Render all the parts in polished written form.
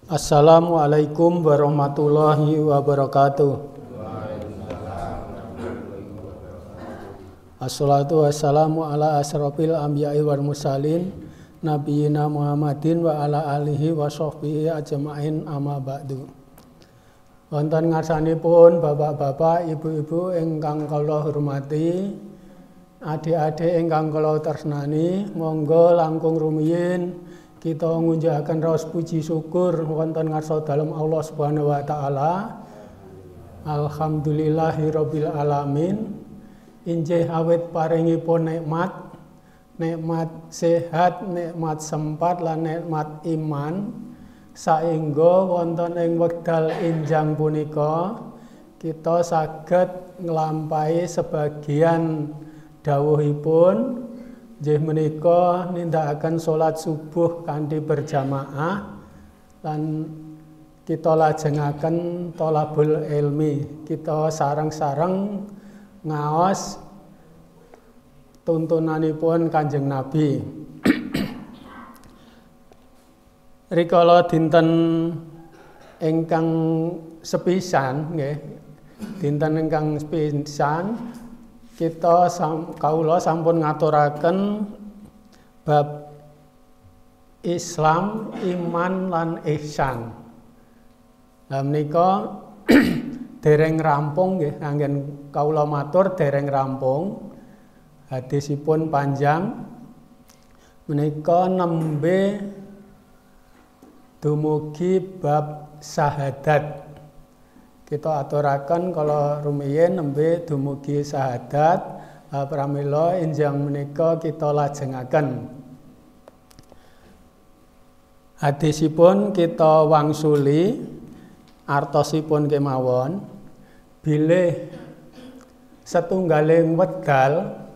Assalamualaikum warahmatullahi wabarakatuh. Assalatu wassalamu ala asrofil anbiya'i wal mursalin nabiyina Muhammadin wa ala alihi wa sahbihi ajma'in amma ba'du. Wonten ngarsanipun bapak-bapak, ibu-ibu ingkang kula hormati, adik-adik ingkang kula tresnani, monggo langkung rumiyin kita ngunjukaken raos puji syukur wonten ngarsa dalem Allah Subhanahu wa taala. Alhamdulillahirabbil alamin. Injih awit paringipun nikmat sehat, nikmat sempat lan nikmat iman, saengga wonten ing wekdal enjang punika kita saged nglampahi sebagian dawuhipun. Nggih menika nindakaken salat subuh kanthi berjamaah lan kita lajengaken thalabul ilmi. Kita sareng-sareng ngaos tuntunanipun Kanjeng Nabi. Rikala dinten ingkang sepisan nggih, dinten ingkang sepisan kita kaula sampun ngaturaken bab Islam, iman lan ihsan. Lah menika dereng rampung nggih, anggen kaula matur dereng rampung. Hadisipun panjang. Menika nembe dumugi bab syahadat. Kita aturaken kala rumiyin nembe dumugi syahadat, pramila enjang menika kita lajengaken. Hadisipun kita wangsuli artosipun kemawon, bilih setunggaling wekdal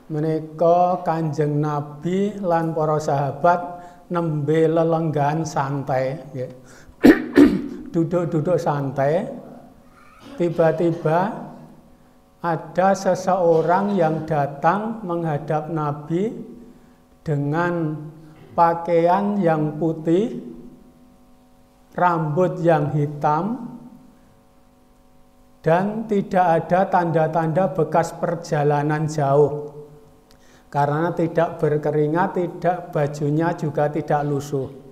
menika Kanjeng Nabi lan para sahabat nembe lelenggan santai nggih. Duduk-duduk santai, tiba-tiba ada seseorang yang datang menghadap Nabi dengan pakaian yang putih, rambut yang hitam, dan tidak ada tanda-tanda bekas perjalanan jauh. Karena tidak berkeringat, bajunya juga tidak lusuh.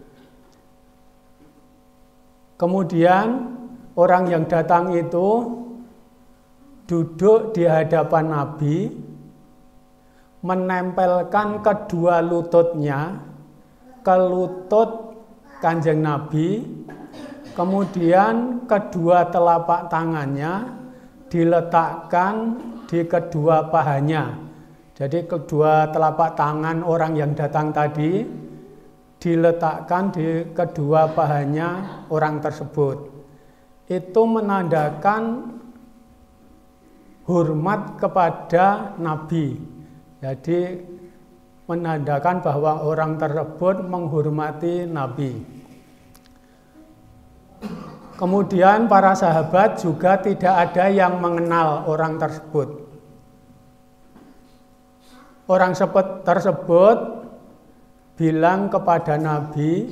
Kemudian orang yang datang itu duduk di hadapan Nabi, menempelkan kedua lututnya ke lutut Kanjeng Nabi, kemudian kedua telapak tangannya diletakkan di kedua pahanya. Jadi kedua telapak tangan orang yang datang tadi diletakkan di kedua pahanya orang tersebut. Itu menandakan hormat kepada Nabi. Jadi menandakan bahwa orang tersebut menghormati Nabi. Kemudian para sahabat juga tidak ada yang mengenal orang tersebut. Orang tersebut bilang kepada Nabi,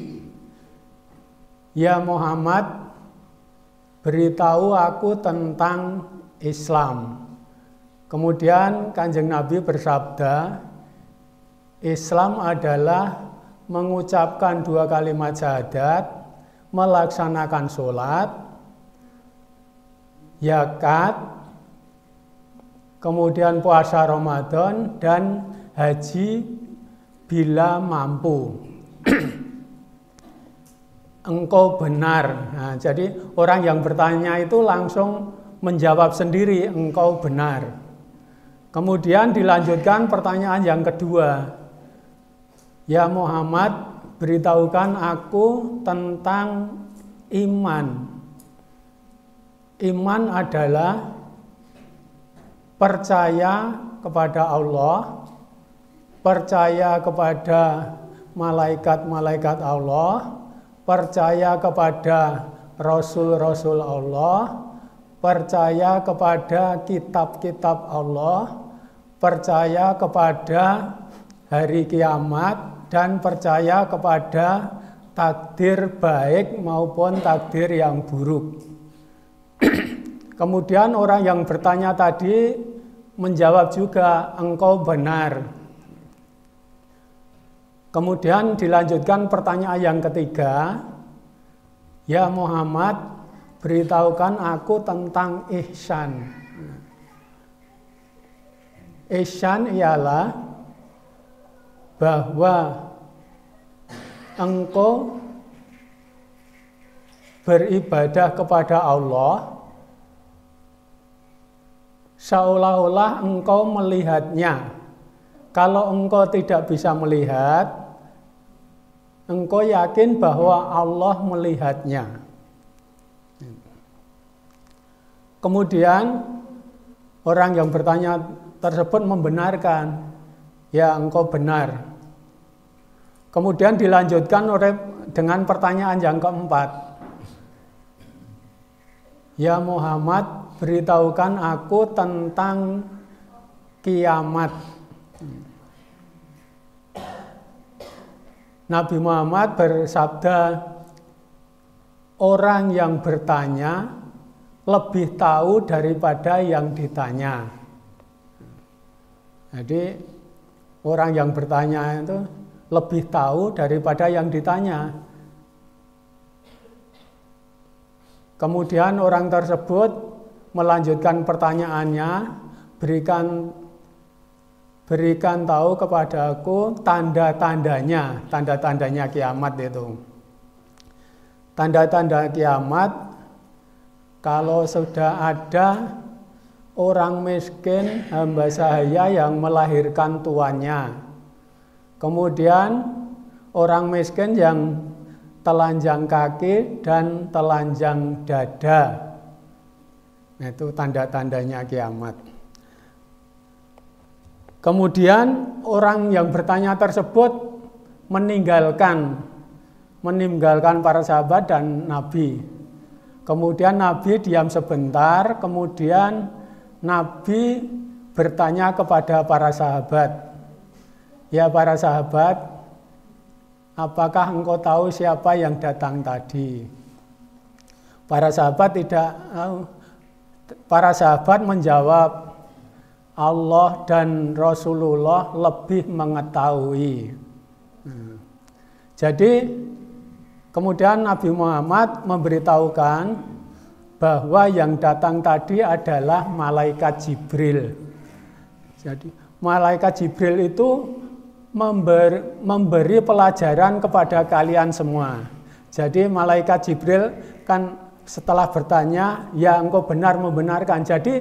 "Ya Muhammad, beritahu aku tentang Islam." Kemudian Kanjeng Nabi bersabda, Islam adalah mengucapkan 2 kalimat syahadat, melaksanakan sholat, zakat, kemudian puasa Ramadan, dan haji bila mampu. Engkau benar. Nah, jadi orang yang bertanya itu langsung menjawab sendiri, engkau benar. Kemudian dilanjutkan pertanyaan yang kedua. Ya Muhammad, beritahukan aku tentang iman. Iman adalah percaya kepada Allah, percaya kepada malaikat-malaikat Allah, percaya kepada rasul-rasul Allah, percaya kepada kitab-kitab Allah, percaya kepada hari kiamat, dan percaya kepada takdir baik maupun takdir yang buruk. Kemudian orang yang bertanya tadi menjawab juga, engkau benar. Kemudian dilanjutkan pertanyaan yang ketiga, ya Muhammad, beritahukan aku tentang ihsan. Ihsan ialah bahwa engkau beribadah kepada Allah seolah-olah engkau melihatnya. Kalau engkau tidak bisa melihat, engkau yakin bahwa Allah melihatnya. Kemudian orang yang bertanya tersebut membenarkan, ya engkau benar. Kemudian dilanjutkan dengan pertanyaan yang keempat. Ya Muhammad, beritahukan aku tentang kiamat. Nabi Muhammad bersabda, orang yang bertanya lebih tahu daripada yang ditanya. Jadi orang yang bertanya itu lebih tahu daripada yang ditanya. Kemudian orang tersebut melanjutkan pertanyaannya, berikan tahu kepadaku tanda-tandanya kiamat itu. Tanda-tanda kiamat, kalau sudah ada orang miskin hamba sahaya yang melahirkan tuannya. Kemudian orang miskin yang telanjang kaki dan telanjang dada. Nah, itu tanda-tandanya kiamat. Kemudian orang yang bertanya tersebut meninggalkan para sahabat dan Nabi. Kemudian Nabi diam sebentar, kemudian Nabi bertanya kepada para sahabat, ya para sahabat, apakah engkau tahu siapa yang datang tadi? Para sahabat tidak tahu. Para sahabat menjawab, Allah dan Rasulullah lebih mengetahui. Jadi kemudian Nabi Muhammad memberitahukan bahwa yang datang tadi adalah malaikat Jibril. Jadi malaikat Jibril itu memberi pelajaran kepada kalian semua. Jadi malaikat Jibril kan setelah bertanya, ya engkau benar membenarkan. Jadi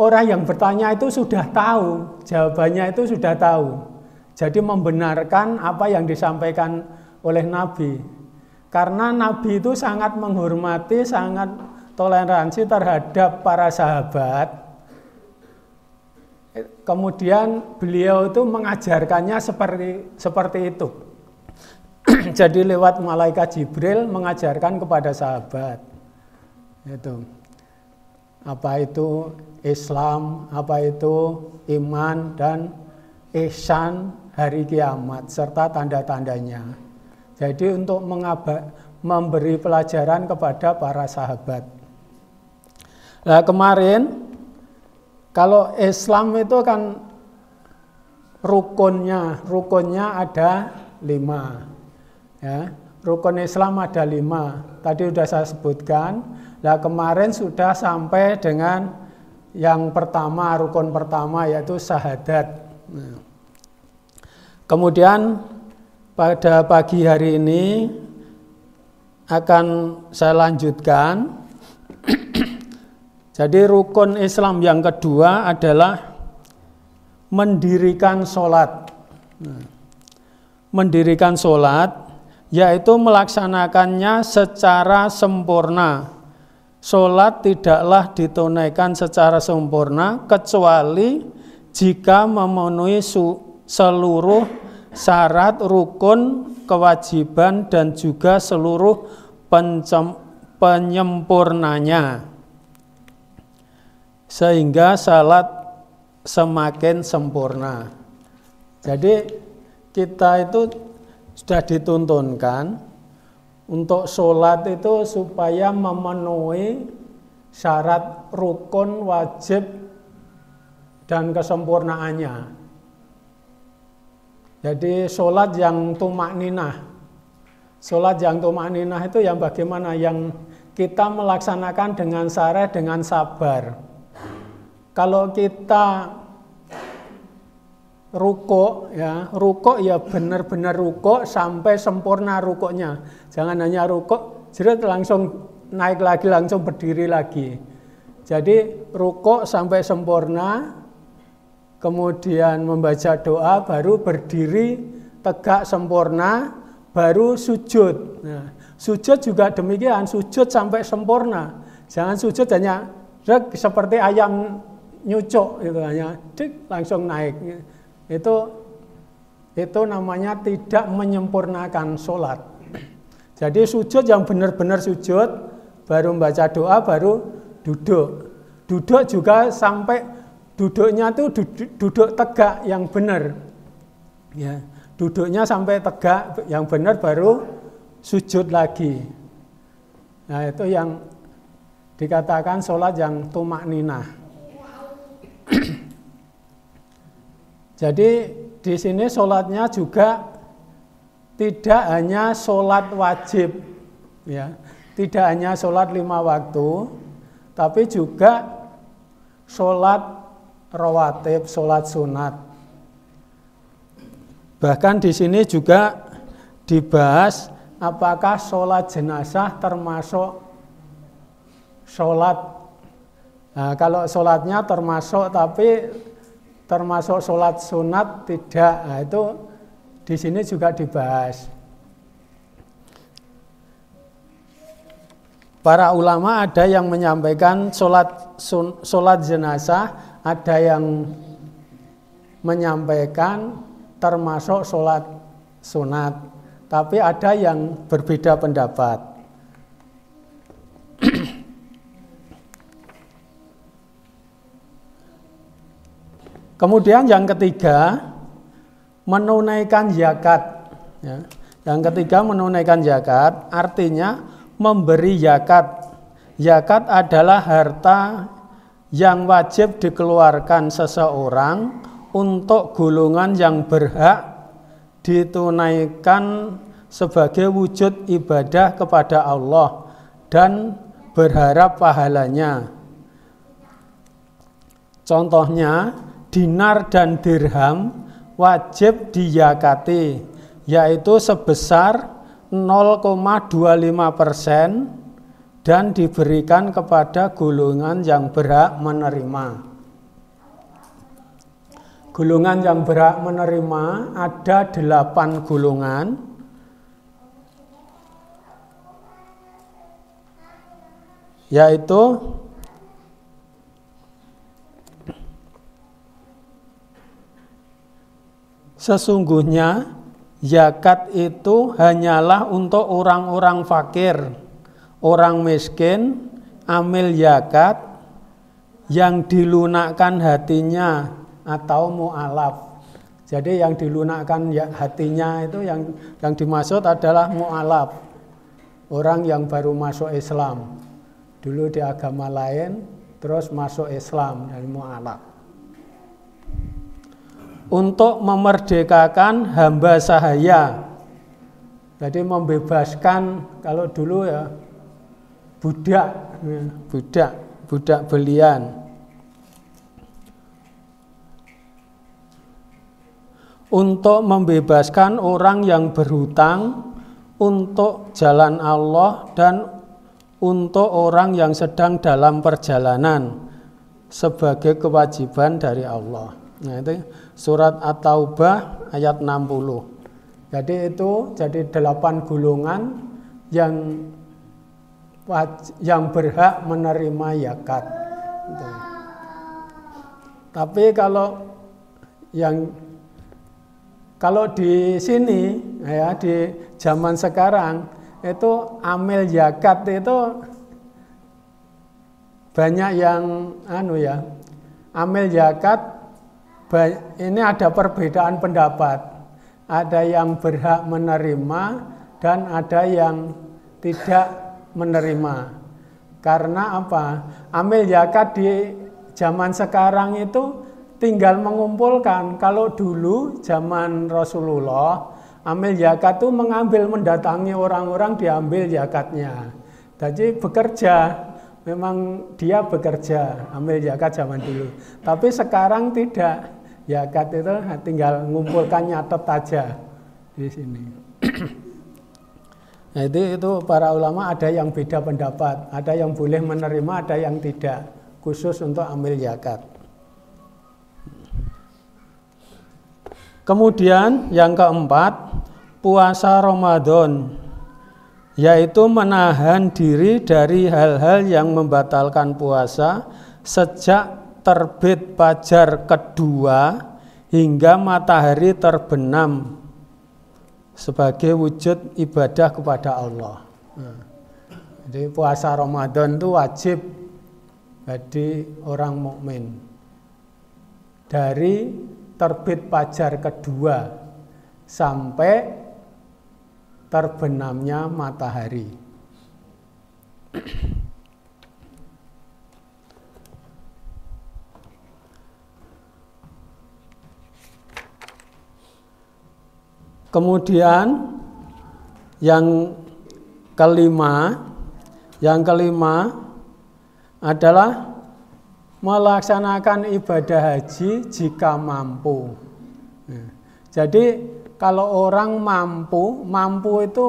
orang yang bertanya itu sudah tahu, jawabannya itu sudah tahu. Jadi membenarkan apa yang disampaikan oleh Nabi. Karena Nabi itu sangat menghormati, sangat toleransi terhadap para sahabat. Kemudian beliau itu mengajarkannya seperti itu. Jadi lewat malaikat Jibril mengajarkan kepada sahabat. Itu. Apa itu Islam, apa itu iman dan ihsan hari kiamat serta tanda-tandanya. Jadi untuk memberi pelajaran kepada para sahabat. Nah kemarin kalau Islam itu kan rukunnya ada 5. Ya, rukun Islam ada 5. Tadi sudah saya sebutkan. Nah kemarin sudah sampai dengan yang pertama, rukun pertama yaitu syahadat. Nah, kemudian pada pagi hari ini akan saya lanjutkan. Jadi rukun Islam yang kedua adalah mendirikan sholat. Mendirikan sholat yaitu melaksanakannya secara sempurna. Sholat tidaklah ditunaikan secara sempurna kecuali jika memenuhi seluruh syarat rukun, kewajiban dan juga seluruh penyempurnanya. Sehingga salat semakin sempurna. Jadi kita itu sudah dituntunkan untuk sholat itu supaya memenuhi syarat rukun, wajib, dan kesempurnaannya. Jadi sholat yang tumakninah. Sholat yang tumakninah itu yang bagaimana? Yang kita melaksanakan dengan sareh, dengan sabar. Kalau kita rukuk ya benar-benar rukuk sampai sempurna rukuknya. Jangan hanya rukuk, jadi langsung naik lagi, langsung berdiri lagi. Jadi rukuk sampai sempurna, kemudian membaca doa, baru berdiri tegak sempurna, baru sujud. Nah, sujud juga demikian, sujud sampai sempurna. Jangan sujud hanya seperti ayam nyucuk itu hanya langsung naik. Itu namanya tidak menyempurnakan sholat. Jadi sujud yang benar-benar sujud, baru membaca doa, baru duduk. Duduk juga sampai duduknya itu duduk tegak yang benar. Ya, duduknya sampai tegak yang benar, baru sujud lagi. Nah, itu yang dikatakan sholat yang tumakninah. Jadi di sini sholatnya juga tidak hanya sholat wajib, ya, tidak hanya sholat 5 waktu, tapi juga sholat rawatib, sholat sunat. Bahkan di sini juga dibahas apakah sholat jenazah termasuk sholat. Nah, kalau sholatnya termasuk, tapi termasuk sholat sunat tidak. Nah, itu di sini juga dibahas. Para ulama ada yang menyampaikan sholat jenazah, ada yang menyampaikan termasuk sholat sunat, tapi ada yang berbeda pendapat. Kemudian yang ketiga, menunaikan zakat. Ya. Yang ketiga, menunaikan zakat, artinya memberi zakat. Zakat adalah harta yang wajib dikeluarkan seseorang untuk golongan yang berhak ditunaikan sebagai wujud ibadah kepada Allah dan berharap pahalanya. Contohnya, dinar dan dirham wajib dizakati, yaitu sebesar 0,25% dan diberikan kepada golongan yang berhak menerima. Golongan yang berhak menerima ada 8 golongan, yaitu sesungguhnya zakat itu hanyalah untuk orang-orang fakir, orang miskin, amil zakat yang dilunakkan hatinya atau mu'alaf. Jadi yang dilunakkan hatinya itu yang dimaksud adalah mu'alaf, orang yang baru masuk Islam. Dulu di agama lain, terus masuk Islam, dari mu'alaf. Untuk memerdekakan hamba sahaya. Jadi membebaskan, kalau dulu ya budak belian. Untuk membebaskan orang yang berhutang untuk jalan Allah dan untuk orang yang sedang dalam perjalanan sebagai kewajiban dari Allah. Nah, itu surat At-Taubah ayat 60. Jadi itu 8 golongan yang berhak menerima zakat. Gitu. Tapi kalau di sini ya, di zaman sekarang itu amil zakat itu banyak yang amil zakat ini ada perbedaan pendapat. ada yang berhak menerima dan ada yang tidak menerima. Karena apa? Amil zakat di zaman sekarang itu tinggal mengumpulkan. Kalau dulu zaman Rasulullah, amil zakat itu mendatangi orang-orang diambil zakatnya. Jadi bekerja, memang dia bekerja, ambil zakat zaman dulu. Tapi sekarang tidak, zakat itu tinggal mengumpulkan, nyatet aja di sini. Nah, itu para ulama ada yang beda pendapat, ada yang boleh menerima, ada yang tidak, khusus untuk amil zakat. Kemudian yang keempat, puasa Ramadan, yaitu menahan diri dari hal-hal yang membatalkan puasa sejak terbit fajar kedua hingga matahari terbenam sebagai wujud ibadah kepada Allah. Jadi puasa Ramadan itu wajib bagi orang mukmin dari terbit fajar kedua sampai terbenamnya matahari. Kemudian yang kelima adalah melaksanakan ibadah haji jika mampu. Jadi kalau orang mampu itu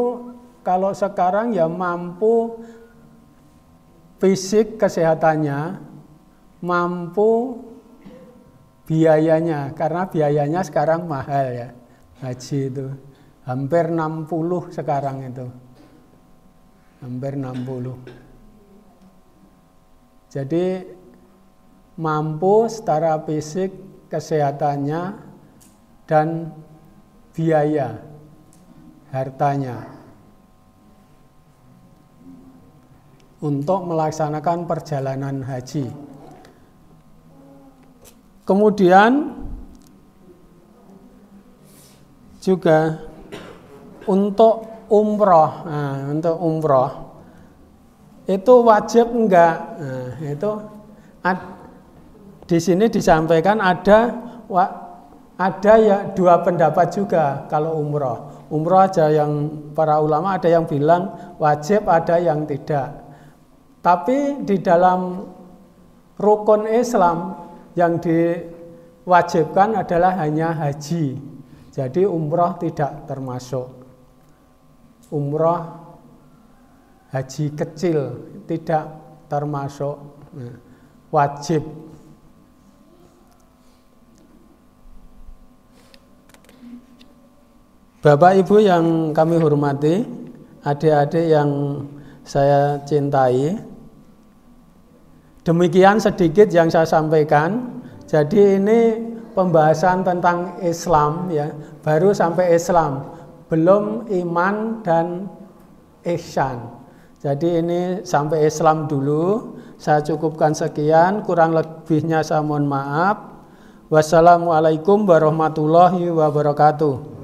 kalau sekarang ya mampu fisik kesehatannya, mampu biayanya, karena biayanya sekarang mahal ya. Haji itu hampir 60 sekarang itu. Hampir 60. Jadi mampu secara fisik, kesehatannya dan biaya hartanya untuk melaksanakan perjalanan haji. Kemudian juga untuk umroh, untuk umroh itu wajib enggak? Itu di sini disampaikan ada ya dua pendapat juga kalau umroh. Umroh aja yang para ulama ada yang bilang wajib, ada yang tidak. Tapi di dalam rukun Islam yang diwajibkan adalah hanya haji. Jadi umroh tidak termasuk. Umroh haji kecil tidak termasuk wajib. Bapak Ibu yang kami hormati, adik-adik yang saya cintai, demikian sedikit yang saya sampaikan. Jadi ini pembahasan tentang Islam ya, baru sampai Islam, belum iman dan ihsan. Jadi ini sampai Islam dulu. Saya cukupkan sekian, kurang lebihnya saya mohon maaf. Wassalamualaikum warahmatullahi wabarakatuh.